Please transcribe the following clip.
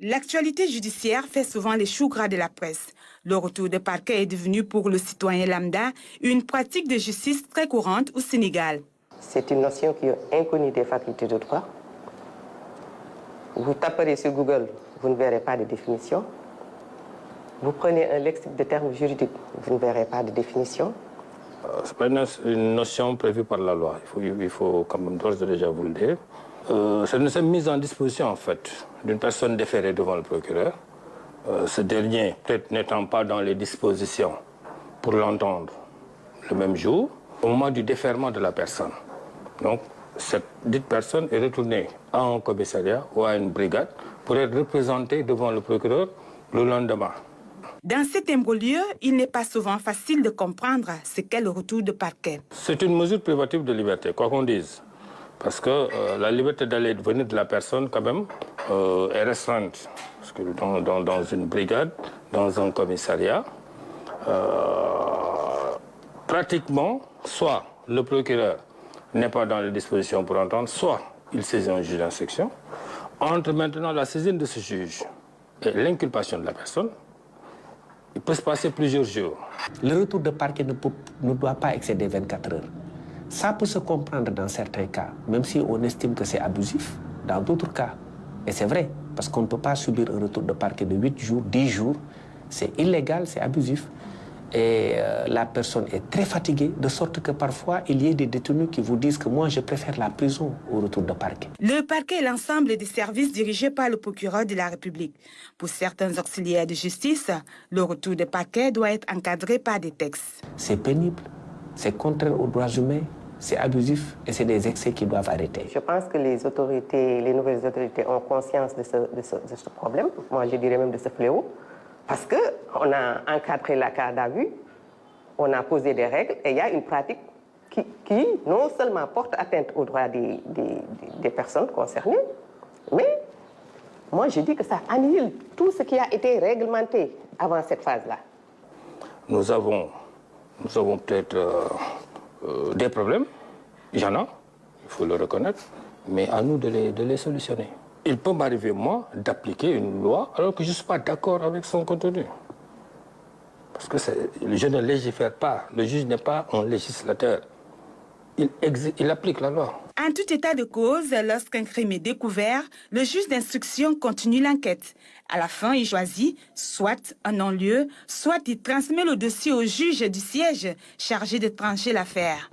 L'actualité judiciaire fait souvent les choux gras de la presse. Le retour de parquet est devenu pour le citoyen lambda une pratique de justice très courante au Sénégal. C'est une notion qui est inconnue des facultés de droit. Vous taperez sur Google, vous ne verrez pas de définition. Vous prenez un lexique de termes juridiques, vous ne verrez pas de définition. C'est pas une notion prévue par la loi. Il faut quand même d'ores et déjà vous le dire. C'est une mise en disposition, en fait, d'une personne déférée devant le procureur. Ce dernier, peut-être n'étant pas dans les dispositions pour l'entendre le même jour, au moment du défèrement de la personne. Donc, cette dite personne est retournée à un commissariat ou à une brigade pour être représentée devant le procureur le lendemain. Dans cet imbroglio, il n'est pas souvent facile de comprendre ce qu'est le retour de parquet. C'est une mesure privative de liberté, quoi qu'on dise. Parce que la liberté d'aller et de venir de la personne, quand même, est restreinte. Parce que dans une brigade, dans un commissariat, pratiquement, soit le procureur n'est pas dans les dispositions pour entendre, soit il saisit un juge d'instruction. Entre maintenant la saisine de ce juge et l'inculpation de la personne, il peut se passer plusieurs jours. Le retour de parquet ne doit pas excéder 24 heures. Ça peut se comprendre dans certains cas, même si on estime que c'est abusif, dans d'autres cas. Et c'est vrai, parce qu'on ne peut pas subir un retour de parquet de 8 jours, 10 jours. C'est illégal, c'est abusif. Et la personne est très fatiguée, de sorte que parfois, il y a des détenus qui vous disent que moi, je préfère la prison au retour de parquet. Le parquet est l'ensemble des services dirigés par le procureur de la République. Pour certains auxiliaires de justice, le retour de parquet doit être encadré par des textes. C'est pénible, c'est contraire aux droits humains, c'est abusif et c'est des excès qui doivent arrêter. Je pense que les nouvelles autorités ont conscience de ce problème, moi je dirais même de ce fléau, parce qu'on a encadré la garde à vue, on a posé des règles et il y a une pratique qui non seulement porte atteinte aux droits des personnes concernées, mais moi je dis que ça annule tout ce qui a été réglementé avant cette phase-là. Nous avons peut-être des problèmes, il y en a, il faut le reconnaître, mais à nous de les solutionner. Il peut m'arriver, moi, d'appliquer une loi alors que je ne suis pas d'accord avec son contenu. Parce que je ne légifère pas, le juge n'est pas un législateur. Il applique la loi. En tout état de cause, lorsqu'un crime est découvert, le juge d'instruction continue l'enquête. À la fin, il choisit soit un non-lieu, soit il transmet le dossier au juge du siège chargé de trancher l'affaire.